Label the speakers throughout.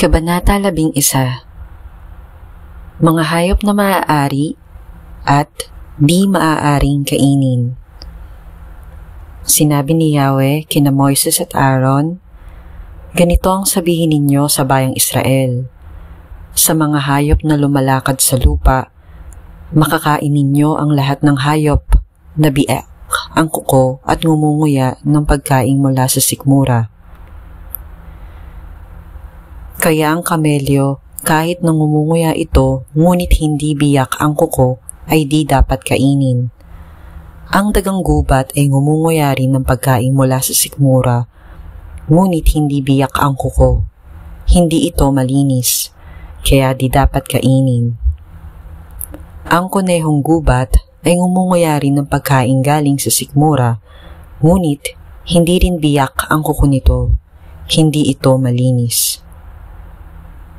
Speaker 1: Kabanata 11. Mga hayop na maaari at di maaaring kainin. Sinabi ni Yahweh kina Moises at Aaron, ganito ang sabihin ninyo sa bayang Israel. Sa mga hayop na lumalakad sa lupa, makakain ninyo ang lahat ng hayop na biak, ang kuko at ngumunguya ng pagkain mula sa sikmura. Kaya ang kamelyo, kahit nangumunguya ito, ngunit hindi biyak ang kuko, ay di dapat kainin. Ang dagang gubat ay ngumunguya rin ng pagkain mula sa sikmura, ngunit hindi biyak ang kuko. Hindi ito malinis, kaya di dapat kainin. Ang kunehong gubat ay ngumunguya rin ng pagkain galing sa sikmura, ngunit hindi rin biyak ang kuko nito. Hindi ito malinis.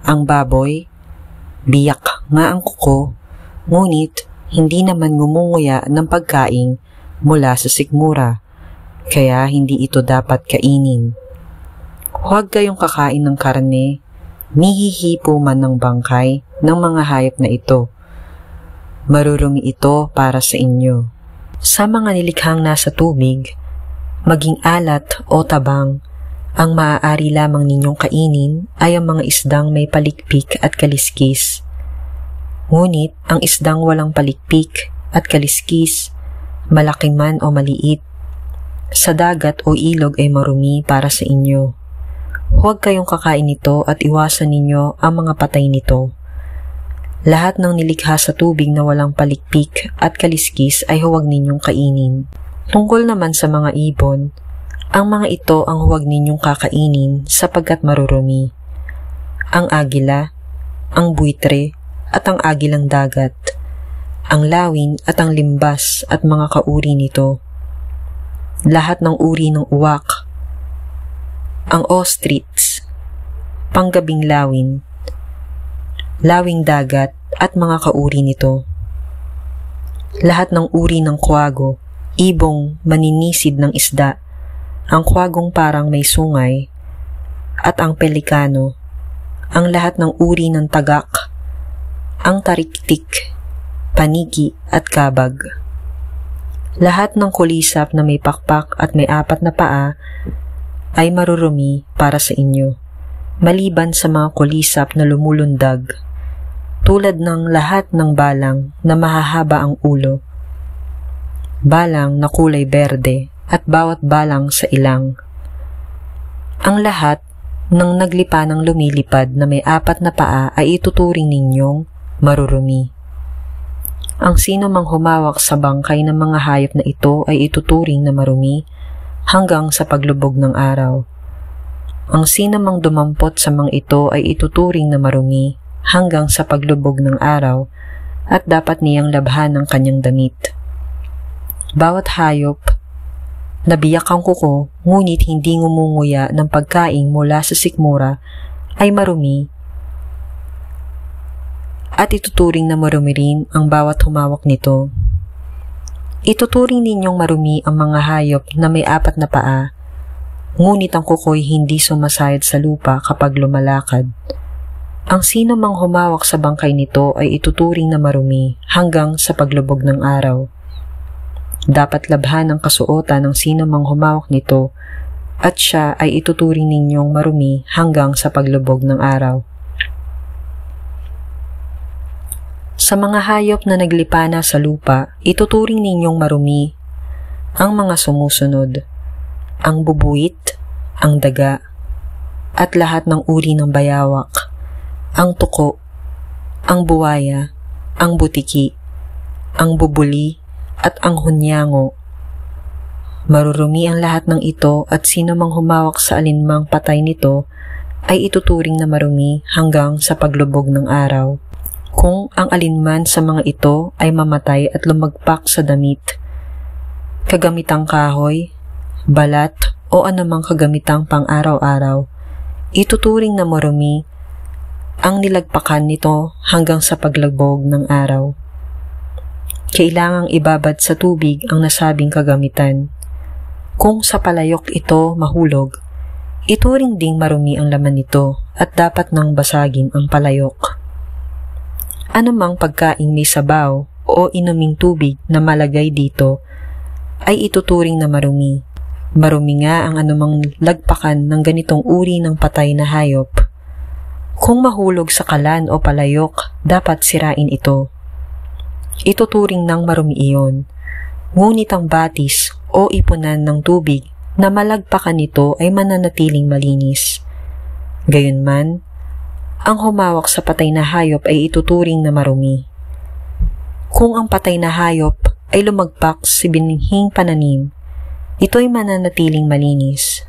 Speaker 1: Ang baboy, biyak nga ang kuko, ngunit hindi naman ngumunguya ng pagkain mula sa sikmura, kaya hindi ito dapat kainin. Huwag kayong kakain ng karne, nihihipo man ng bangkay ng mga hayop na ito. Marurumi ito para sa inyo. Sa mga nilikhang nasa tubig, maging alat o tabang, ang maaari lamang ninyong kainin ay ang mga isdang may palikpik at kaliskis. Ngunit ang isdang walang palikpik at kaliskis, malaki man o maliit, sa dagat o ilog ay marumi para sa inyo. Huwag kayong kakain nito at iwasan ninyo ang mga patay nito. Lahat ng nilikha sa tubig na walang palikpik at kaliskis ay huwag ninyong kainin. Tungkol naman sa mga ibon, ang mga ito ang huwag ninyong kakainin sapagkat marurumi. Ang agila, ang buitre, at ang agilang dagat, ang lawin at ang limbas at mga kauri nito, lahat ng uri ng uwak, ang ostrich, panggabing lawin, lawing dagat at mga kauri nito, lahat ng uri ng kwago, ibong maninisid ng isda, ang kwagong parang may sungay, at ang pelikano, ang lahat ng uri ng tagak, ang tariktik, paniki at kabag. Lahat ng kulisap na may pakpak at may apat na paa ay marurumi para sa inyo, maliban sa mga kulisap na lumulundag, tulad ng lahat ng balang na mahahaba ang ulo, balang na kulay berde, at bawat balang sa ilang. Ang lahat ng naglipanang lumilipad na may apat na paa ay ituturing ninyong marurumi. Ang sino mang humawak sa bangkay ng mga hayop na ito ay ituturing na marumi hanggang sa paglubog ng araw. Ang sino mang dumampot sa mga ito ay ituturing na marumi hanggang sa paglubog ng araw at dapat niyang labhan ng kanyang damit. Bawat hayop nabiyak ang kuko, ngunit hindi ngumunguya ng pagkain mula sa sikmura, ay marumi, at ituturing na marumi rin ang bawat humawak nito. Ituturing ninyong marumi ang mga hayop na may apat na paa, ngunit ang kuko'y hindi sumasayad sa lupa kapag lumalakad. Ang sino mang humawak sa bangkay nito ay ituturing na marumi hanggang sa paglubog ng araw. Dapat labhan ang kasuotan ng sino mang humawak nito at siya ay ituturing ninyong marumi hanggang sa paglubog ng araw. Sa mga hayop na naglipana sa lupa, ituturing ninyong marumi ang mga sumusunod, ang bubuit, ang daga, at lahat ng uri ng bayawak, ang tuko, ang buwaya, ang butiki, ang bubuli, at ang hunyango. Marurumi ang lahat ng ito at sino mang humawak sa alinmang patay nito ay ituturing na marumi hanggang sa paglubog ng araw. Kung ang alinman sa mga ito ay mamatay at lumagpak sa damit, kagamitang kahoy, balat o anumang kagamitang pang-araw-araw, ituturing na marumi ang nilagpakan nito hanggang sa paglubog ng araw. Kailangang ibabad sa tubig ang nasabing kagamitan. Kung sa palayok ito mahulog, Ituring ding marumi ang laman nito at dapat nang basagin ang palayok. Anumang pagkain may sabaw o inuming tubig na malagay dito ay ituturing na marumi. Marumi nga ang anumang lagpakan ng ganitong uri ng patay na hayop. Kung mahulog sa kalan o palayok, dapat sirain ito. Ituturing ng marumi iyon. Ngunit ang batis o ipunan ng tubig na malagpakan nito ay mananatiling malinis. Gayunman, ang humawak sa patay na hayop ay ituturing na marumi. Kung ang patay na hayop ay lumagpak sa binhing pananim, ito ay mananatiling malinis.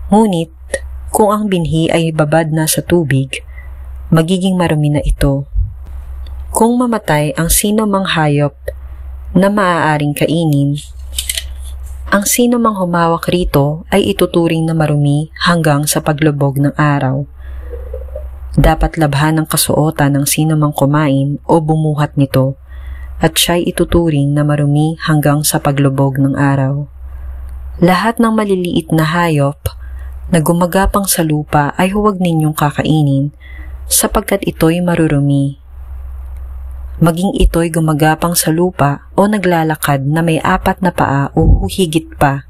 Speaker 1: Ngunit, kung ang binhi ay babad na sa tubig, magiging marumi na ito. Kung mamatay ang sino mang hayop na maaaring kainin, ang sino mang humawak rito ay ituturing na marumi hanggang sa paglubog ng araw. Dapat labhan ng kasuotan ng sino mang kumain o bumuhat nito at siya'y ituturing na marumi hanggang sa paglubog ng araw. Lahat ng maliliit na hayop na gumagapang sa lupa ay huwag ninyong kakainin sapagkat ito'y marurumi. Maging ito'y gumagapang sa lupa o naglalakad na may 4 na paa o higit pa.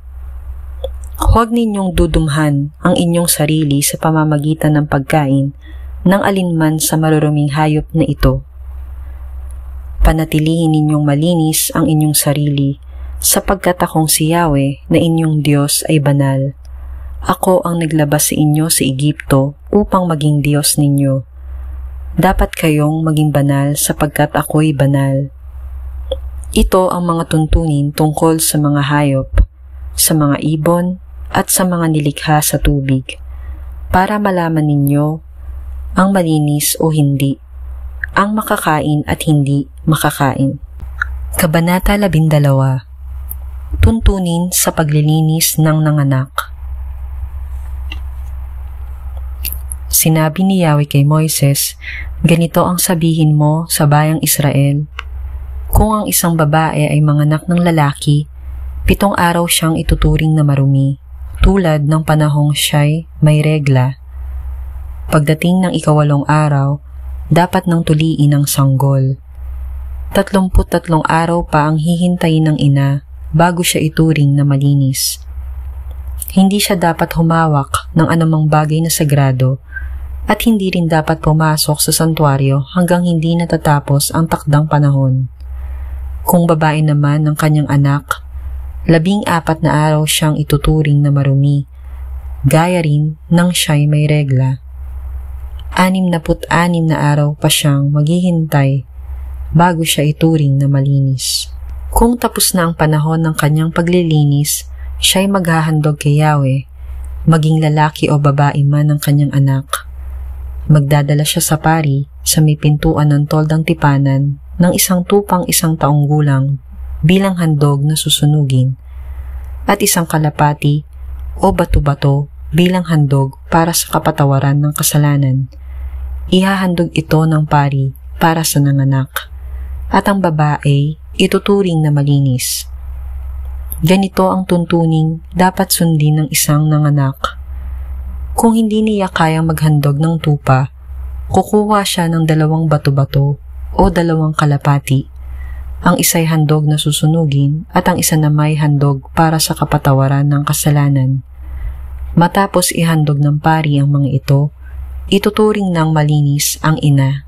Speaker 1: Huwag ninyong dudumhan ang inyong sarili sa pamamagitan ng pagkain ng alinman sa maruruming hayop na ito. Panatilihin ninyong malinis ang inyong sarili sapagkat akong si Yahweh na inyong Diyos ay banal. Ako ang naglabas sa inyo sa Egipto upang maging Diyos ninyo. Dapat kayong maging banal sapagkat ako'y banal. Ito ang mga tuntunin tungkol sa mga hayop, sa mga ibon, at sa mga nilikha sa tubig, para malaman ninyo ang malinis o hindi, ang makakain at hindi makakain. Kabanata 12. Tuntunin sa paglilinis ng nanganak. Sinabi ni Yahweh kay Moises, ganito ang sabihin mo sa bayang Israel. Kung ang isang babae ay manganak ng lalaki, 7 araw siyang ituturing na marumi, tulad ng panahong siya'y may regla. Pagdating ng 8 araw, dapat nang tuliin ang sanggol. 33 araw pa ang hihintayin ng ina bago siya ituring na malinis. Hindi siya dapat humawak ng anumang bagay na sagrado at hindi rin dapat pumasok sa santuaryo hanggang hindi natatapos ang takdang panahon. Kung babae naman ng kanyang anak, 14 na araw siyang ituturing na marumi, gaya rin ng siya'y may regla. 66 na araw pa siyang maghihintay bago siya ituring na malinis. Kung tapos na ang panahon ng kanyang paglilinis, siya'y maghahandog kay Yahweh, maging lalaki o babae man ng kanyang anak. Magdadala siya sa pari sa may pintuan ng toldang tipanan ng 1 tupang 1 taong gulang bilang handog na susunugin at 1 kalapati o bato-bato bilang handog para sa kapatawaran ng kasalanan. Ihahandog ito ng pari para sa nanganak at ang babae ituturing na malinis. Ganito ang tuntuning dapat sundin ng isang nanganak. Kung hindi niya kayang maghandog ng tupa, kukuha siya ng 2 bato-bato o 2 kalapati. Ang isa'y handog na susunugin at ang isa na may handog para sa kapatawaran ng kasalanan. Matapos ihandog ng pari ang mga ito, ituturing ng malinis ang ina.